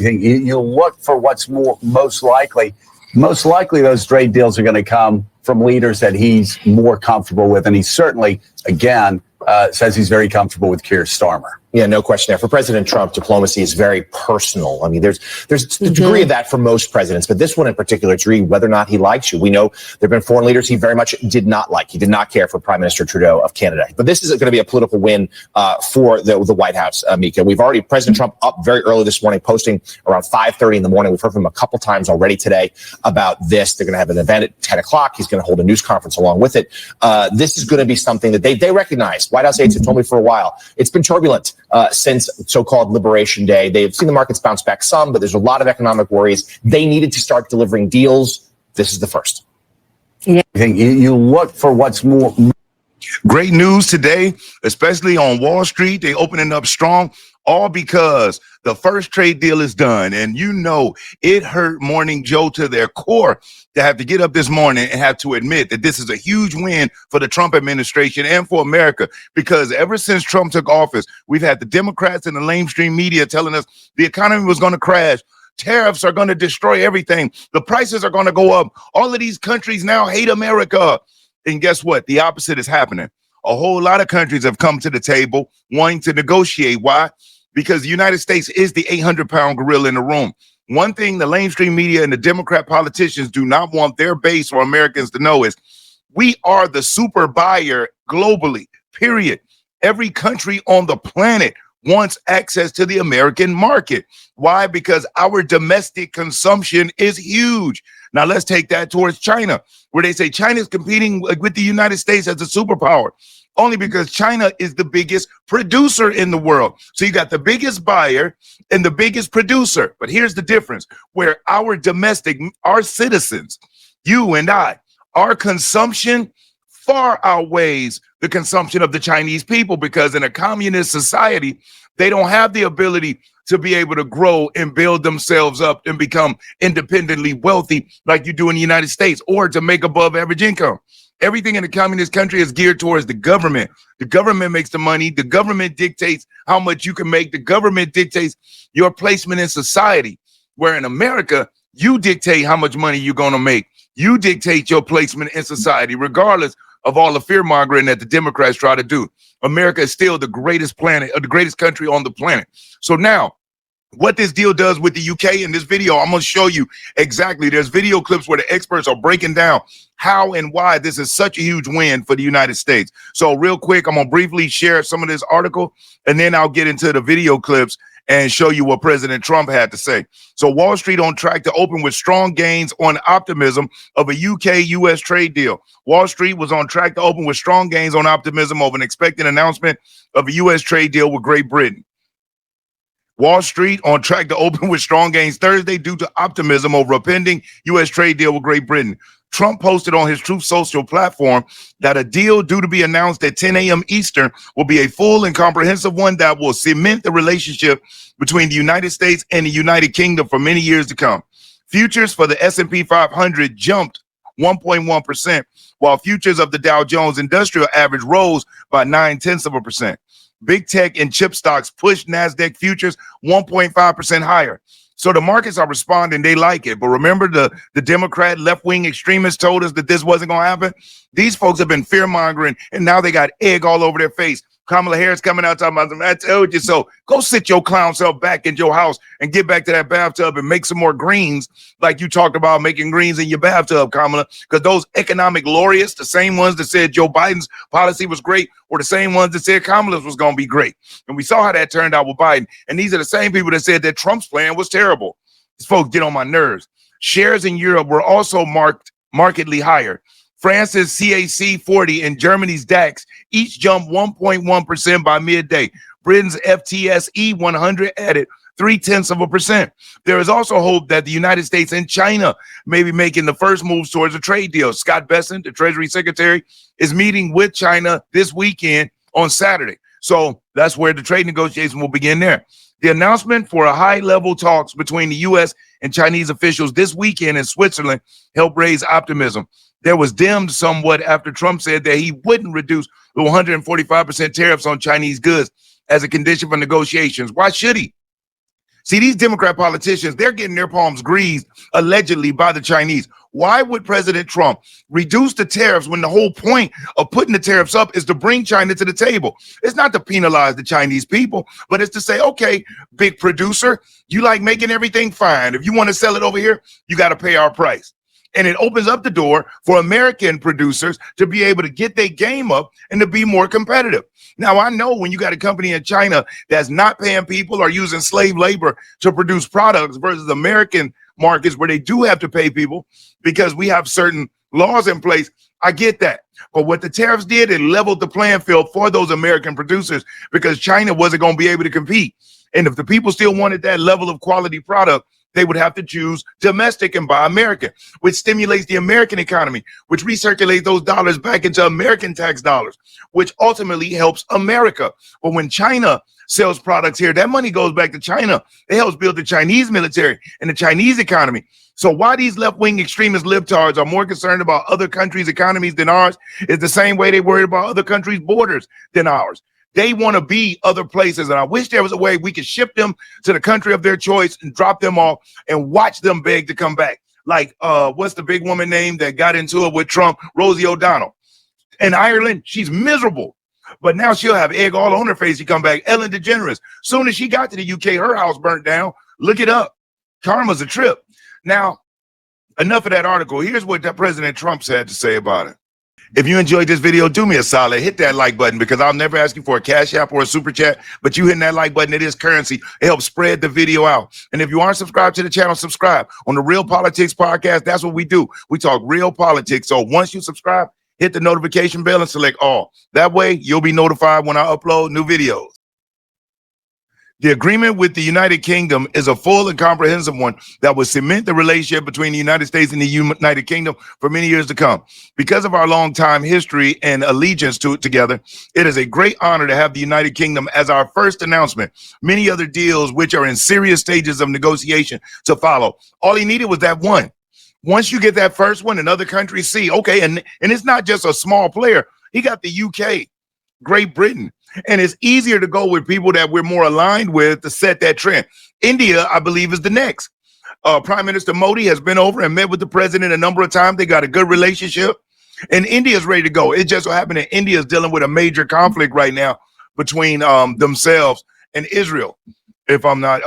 You look for what's most likely. Most likely, those trade deals are going to come from leaders that he's more comfortable with, and he certainly, again, says he's very comfortable with Keir Starmer. Yeah, no question there. For President Trump, diplomacy is very personal. I mean, there's a degree of that for most presidents, but this one in particular, it's really whether or not he likes you. We know there have been foreign leaders he very much did not like. He did not care for Prime Minister Trudeau of Canada. But this is going to be a political win for the White House, Mika. President Trump up very early this morning, posting around 5:30 in the morning. We've heard from him a couple times already today about this. They're going to have an event at 10 o'clock. He's going to hold a news conference along with it. This is going to be something that they recognize. White House aides have told me for a while. It's been turbulent since so-called Liberation Day. They've seen the markets bounce back some, but there's a lot of economic worries. They needed to start delivering deals. This is the first. Yeah. You look for what's more. Great news today, especially on Wall Street. They opening up strong, all because the first trade deal is done. And you know, it hurt Morning Joe to their core to have to get up this morning and have to admit that this is a huge win for the Trump administration and for America, because ever since Trump took office, we've had the Democrats and the mainstream media telling us the economy was going to crash. Tariffs are going to destroy everything. The prices are going to go up. All of these countries now hate America. And guess what? The opposite is happening. A whole lot of countries have come to the table wanting to negotiate. Why? Because the United States is the 800-pound gorilla in the room. One thing the mainstream media and the Democrat politicians do not want their base or Americans to know is we are the super buyer globally, period. Every country on the planet wants access to the American market. Why? Because our domestic consumption is huge. Now let's take that towards China, where they say China's competing with the United States as a superpower, only because China is the biggest producer in the world. So you got the biggest buyer and the biggest producer. But here's the difference, where our citizens, you and I, our consumption far outweighs the consumption of the Chinese people, because in a communist society, they don't have the ability to be able to grow and build themselves up and become independently wealthy like you do in the United States, or to make above average income. Everything in a communist country is geared towards the government. The government makes the money. The government dictates how much you can make. The government dictates your placement in society. Where in America, you dictate how much money you're going to make. You dictate your placement in society, regardless of all the fear mongering that the Democrats try to do. America is still the greatest planet, or the greatest country on the planet. So now, what this deal does with the UK in this video, I'm going to show you exactly. There's video clips where the experts are breaking down how and why this is such a huge win for the United States. So real quick, I'm going to briefly share some of this article, and then I'll get into the video clips and show you what President Trump had to say. So Wall Street on track to open with strong gains on optimism of a UK-US trade deal. Wall Street was on track to open with strong gains on optimism of an expected announcement of a U.S. trade deal with Great Britain. Wall Street on track to open with strong gains Thursday due to optimism over a pending U.S. trade deal with Great Britain. Trump posted on his Truth Social platform that a deal due to be announced at 10 a.m. Eastern will be a full and comprehensive one that will cement the relationship between the United States and the United Kingdom for many years to come. Futures for the S&P 500 jumped 1.1%, while futures of the Dow Jones Industrial Average rose by 0.9%. Big tech and chip stocks pushed NASDAQ futures 1.5% higher. So the markets are responding. They like it. But remember, the Democrat left-wing extremists told us that this wasn't going to happen. These folks have been fear-mongering, and now they got egg all over their face. Kamala Harris coming out talking about, I told you so. Go sit your clown self back in your house and get back to that bathtub and make some more greens, like you talked about making greens in your bathtub, Kamala, because those economic laureates, the same ones that said Joe Biden's policy was great, were the same ones that said Kamala's was going to be great. And we saw how that turned out with Biden. And these are the same people that said that Trump's plan was terrible. These folks get on my nerves. Shares in Europe were also markedly higher. France's CAC 40 and Germany's DAX each jumped 1.1% by midday. Britain's FTSE 100 added 0.3%. There is also hope that the United States and China may be making the first moves towards a trade deal. Scott Bessent, the Treasury Secretary, is meeting with China this weekend on Saturday. So that's where the trade negotiation will begin there. The announcement for a high-level talks between the U.S. and Chinese officials this weekend in Switzerland helped raise optimism. There was dimmed somewhat after Trump said that he wouldn't reduce the 145% tariffs on Chinese goods as a condition for negotiations. Why should he? See, these Democrat politicians, they're getting their palms greased, allegedly, by the Chinese. Why would President Trump reduce the tariffs when the whole point of putting the tariffs up is to bring China to the table? It's not to penalize the Chinese people, but it's to say, okay, big producer, you like making everything fine. If you want to sell it over here, you got to pay our price. And it opens up the door for American producers to be able to get their game up and to be more competitive. Now, I know when you got a company in China that's not paying people or using slave labor to produce products versus American markets where they do have to pay people because we have certain laws in place, I get that. But what the tariffs did, it leveled the playing field for those American producers because China wasn't going to be able to compete. And if the people still wanted that level of quality product, they would have to choose domestic and buy American, which stimulates the American economy, which recirculates those dollars back into American tax dollars, which ultimately helps America. But when China sells products here, that money goes back to China. It helps build the Chinese military and the Chinese economy. So why these left-wing extremist libtards are more concerned about other countries' economies than ours is the same way they worry about other countries' borders than ours. They want to be other places, and I wish there was a way we could ship them to the country of their choice and drop them off and watch them beg to come back. Like, what's the big woman name that got into it with Trump? Rosie O'Donnell. In Ireland, she's miserable, but now she'll have egg all on her face. She come back. Ellen DeGeneres. Soon as she got to the UK, her house burnt down. Look it up. Karma's a trip. Now, enough of that article. Here's what President Trump had to say about it. If you enjoyed this video, do me a solid, hit that like button because I'll never ask you for a cash app or a super chat, but you hitting that like button, it is currency. It helps spread the video out. And if you aren't subscribed to the channel, subscribe. On the Real Politics Podcast, that's what we do. We talk real politics. So once you subscribe, hit the notification bell and select all. That way, you'll be notified when I upload new videos. The agreement with the United Kingdom is a full and comprehensive one that will cement the relationship between the United States and the United Kingdom for many years to come. Because of our long time history and allegiance to it together, it is a great honor to have the United Kingdom as our first announcement. Many other deals which are in serious stages of negotiation to follow. All he needed was that one. Once you get that first one and other countries see, okay, and it's not just a small player. He got the UK, Great Britain. And it's easier to go with people that we're more aligned with to set that trend. India, I believe, is the next. Prime Minister Modi has been over and met with the president a number of times. They got a good relationship. And India's ready to go. It just so happened that India is dealing with a major conflict right now between themselves and Israel. If I'm not,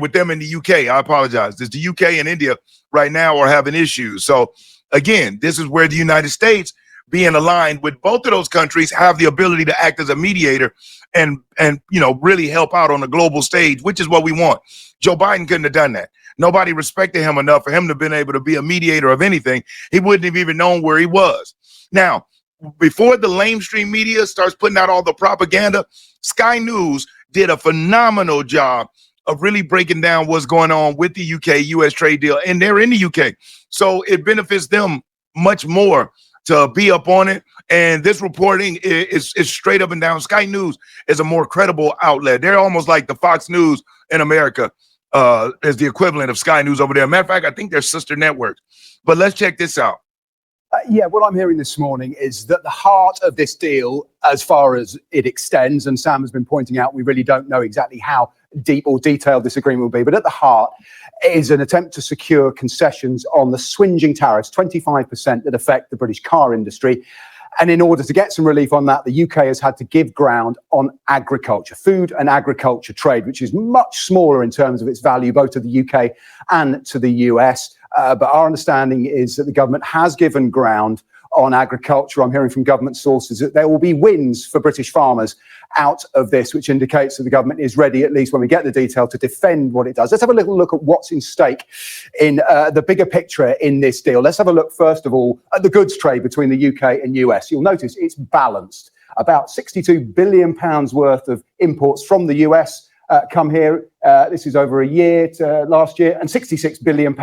with them in the UK, I apologize. It's the UK and India right now are having issues. So again, this is where the United States, being aligned with both of those countries, have the ability to act as a mediator and really help out on the global stage, which is what we want. Joe Biden couldn't have done that. Nobody respected him enough for him to have been able to be a mediator of anything. He wouldn't have even known where he was. Now, before the lamestream media starts putting out all the propaganda, Sky News did a phenomenal job of really breaking down what's going on with the UK-US trade deal, and they're in the UK. So it benefits them much more to be up on it. And this reporting is straight up and down. Sky News is a more credible outlet. They're almost like the Fox News in America, is the equivalent of Sky News over there. Matter of fact, I think they're sister networks. But let's check this out. What I'm hearing this morning is that the heart of this deal, as far as it extends, and Sam has been pointing out, we really don't know exactly how deep or detailed this agreement will be, but at the heart is an attempt to secure concessions on the swinging tariffs, 25% that affect the British car industry. And in order to get some relief on that, the UK has had to give ground on agriculture, food and agriculture trade, which is much smaller in terms of its value, both to the UK and to the US. But our understanding is that the government has given ground on agriculture. I'm hearing from government sources that there will be wins for British farmers out of this, which indicates that the government is ready, at least when we get the detail, to defend what it does. Let's have a little look at what's in stake in the bigger picture in this deal. Let's have a look, first of all, at the goods trade between the UK and US. You'll notice it's balanced. About £62 billion worth of imports from the US come here. This is over a year to last year, and £66 billion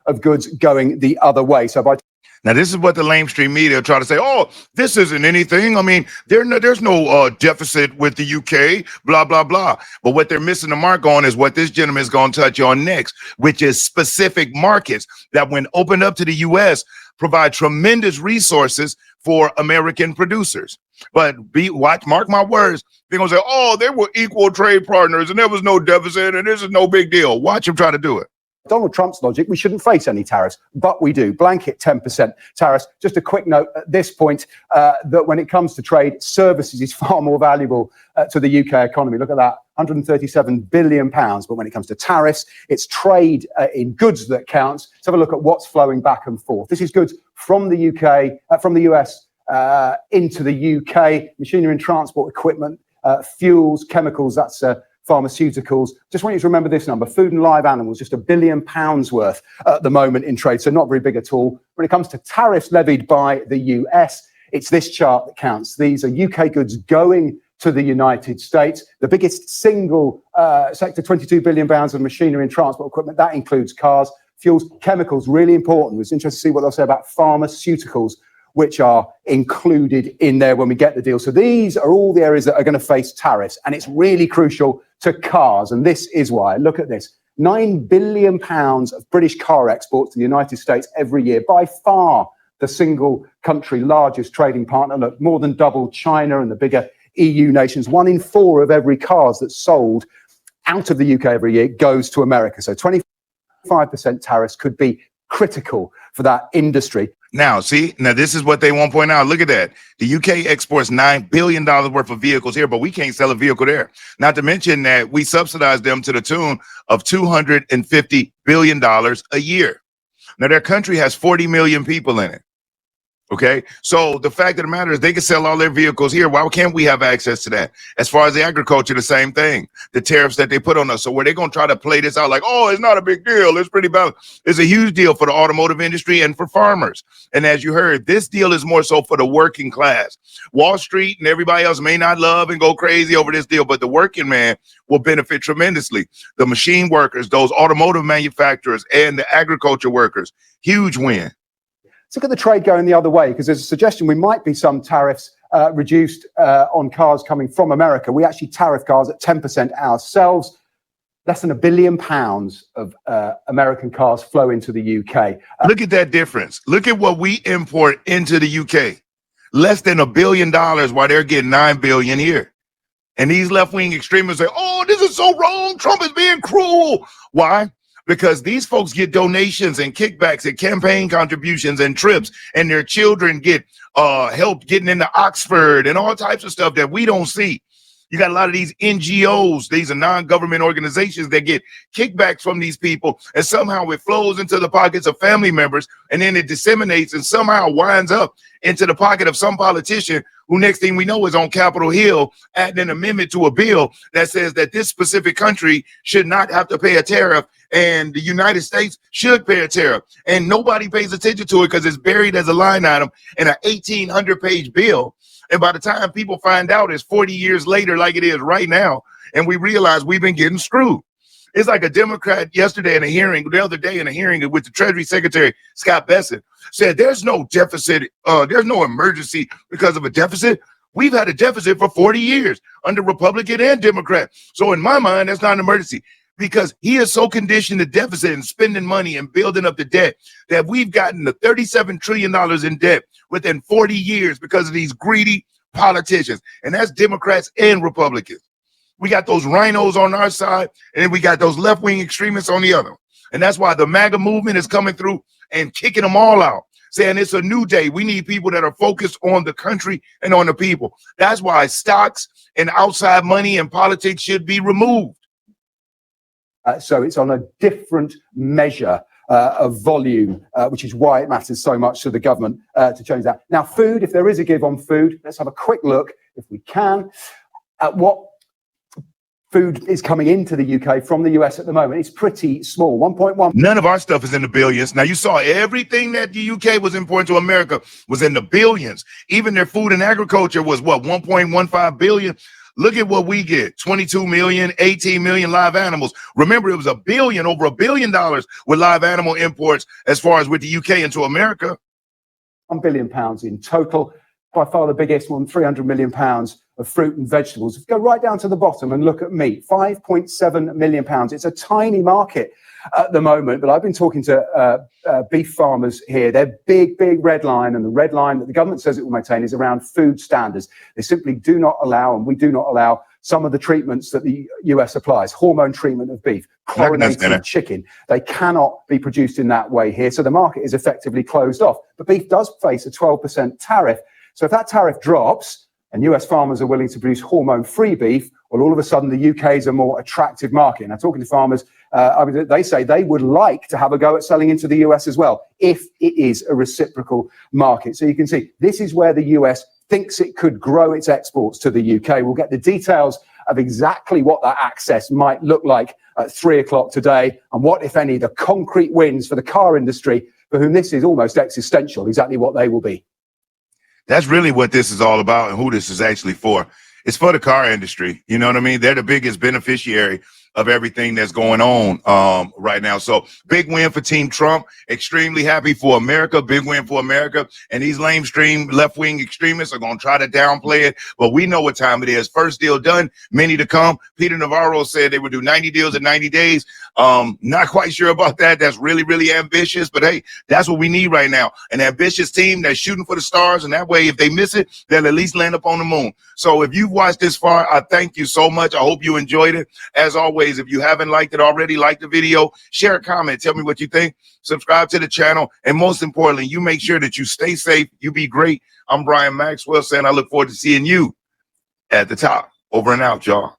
of goods going the other way. So by Now, this is what the lamestream media try to say. Oh, this isn't anything. I mean, there's no deficit with the UK, blah, blah, blah. But what they're missing the mark on is what this gentleman is going to touch on next, which is specific markets that, when opened up to the US, provide tremendous resources for American producers. But mark my words, they're going to say, oh, they were equal trade partners and there was no deficit and this is no big deal. Watch them try to do it. Donald Trump's logic, we shouldn't face any tariffs, but we do. Blanket 10% tariffs. Just a quick note at this point that when it comes to trade, services is far more valuable to the UK economy. Look at that, £137 billion. But when it comes to tariffs, it's trade in goods that counts. Let's have a look at what's flowing back and forth. This is goods from the UK, from the US into the UK, machinery and transport equipment, fuels, chemicals, that's pharmaceuticals. Just want you to remember this number: food and live animals, just £1 billion worth at the moment in trade, so not very big at all. When it comes to tariffs levied by the US, it's this chart that counts. These are UK goods going to the United States. The biggest single sector, £22 billion of machinery and transport equipment. That includes cars, fuels, chemicals, really important. It's interesting to see what they'll say about pharmaceuticals, which are included in there when we get the deal. So these are all the areas that are going to face tariffs, and it's really crucial to cars. And this is why. Look at this. £9 billion of British car exports to the United States every year, by far the single country largest trading partner. Look, more than double China and the bigger EU nations. 1 in 4 of every cars that's sold out of the UK every year goes to America. So 25% tariffs could be critical for that industry. Now, see, this is what they won't point out. Look at that. The UK exports $9 billion worth of vehicles here, but we can't sell a vehicle there. Not to mention that we subsidize them to the tune of $250 billion a year. Now, their country has 40 million people in it. Okay, so the fact of the matter is they can sell all their vehicles here. Why can't we have access to that? As far as the agriculture, the same thing. The tariffs that they put on us. So where they're going to try to play this out like, oh, it's not a big deal. It's pretty bad. It's a huge deal for the automotive industry and for farmers. And as you heard, this deal is more so for the working class. Wall Street and everybody else may not love and go crazy over this deal, but the working man will benefit tremendously. The machine workers, those automotive manufacturers, and the agriculture workers, huge win. Let's look at the trade going the other way, because there's a suggestion we might be some tariffs reduced on cars coming from America. We actually tariff cars at 10% ourselves. Less than £1 billion of American cars flow into the UK. Look at that difference. Look at what we import into the UK. Less than $1 billion, while they're getting $9 billion here. And these left-wing extremists say, oh, this is so wrong. Trump is being cruel. Why? Because these folks get donations and kickbacks and campaign contributions and trips, and their children get help getting into Oxford and all types of stuff that we don't see. You got a lot of these NGOs, these are non-government organizations that get kickbacks from these people, and somehow it flows into the pockets of family members, and then it disseminates and somehow winds up into the pocket of some politician who, next thing we know, is on Capitol Hill adding an amendment to a bill that says that this specific country should not have to pay a tariff and the United States should pay a tariff. And nobody pays attention to it because it's buried as a line item in an 1,800-page bill. And by the time people find out, it's 40 years later, like it is right now, and we realize we've been getting screwed. It's like a Democrat yesterday in a hearing, the other day in a hearing with the Treasury Secretary, Scott Bessent, said there's no deficit, there's no emergency because of a deficit. We've had a deficit for 40 years under Republican and Democrat. So in my mind, that's not an emergency, because he is so conditioned to deficit and spending money and building up the debt that we've gotten to $37 trillion in debt within 40 years because of these greedy politicians. And that's Democrats and Republicans. We got those rhinos on our side, and then we got those left-wing extremists on the other. And that's why the MAGA movement is coming through and kicking them all out, saying it's a new day. We need people that are focused on the country and on the people. That's why stocks and outside money and politics should be removed. So it's on a different measure of volume, which is why it matters so much to the government to change that. Now, food, if there is a give on food, let's have a quick look, if we can, at what food is coming into the UK from the US at the moment. It's pretty small, 1.1. None of our stuff is in the billions. Now, you saw everything that the UK was importing to America was in the billions. Even their food and agriculture was, what, 1.15 billion? Look at what we get, 22 million, 18 million live animals. Remember, it was over $1 billion with live animal imports as far as with the UK into America. £1 billion in total. By far the biggest one, £300 million of fruit and vegetables. If you go right down to the bottom and look at meat, £5.7 million. It's a tiny market at the moment, but I've been talking to beef farmers here. Their big red line, and the red line that the government says it will maintain, is around food standards. They simply do not allow, and we do not allow, some of the treatments that the US applies, hormone treatment of beef, chlorinated chicken. They cannot be produced in that way here. So the market is effectively closed off. But beef does face a 12% tariff. So if that tariff drops and US farmers are willing to produce hormone-free beef, well, all of a sudden the UK is a more attractive market. Now, talking to farmers, they say they would like to have a go at selling into the US as well, if it is a reciprocal market. So you can see this is where the US thinks it could grow its exports to the UK. We'll get the details of exactly what that access might look like at 3 o'clock today, and what, if any, the concrete wins for the car industry, for whom this is almost existential, exactly what they will be. That's really what this is all about, and who this is actually for. It's for the car industry. You know what I mean? They're the biggest beneficiary of everything that's going on right now. So big win for Team Trump. Extremely happy for America. Big win for America. And these lamestream left-wing extremists are going to try to downplay it. But we know what time it is. First deal done, many to come. Peter Navarro said they would do 90 deals in 90 days. Not quite sure about that. That's really ambitious. But hey, that's what we need right now. An ambitious team that's shooting for the stars. And that way, if they miss it, they'll at least land up on the moon. So if you've watched this far, I thank you so much. I hope you enjoyed it. As always, if you haven't liked it already, like the video, share a comment, tell me what you think, subscribe to the channel, and most importantly, you make sure that you stay safe, you be great. I'm Brian Maxwell saying I look forward to seeing you at the top. Over and out, y'all.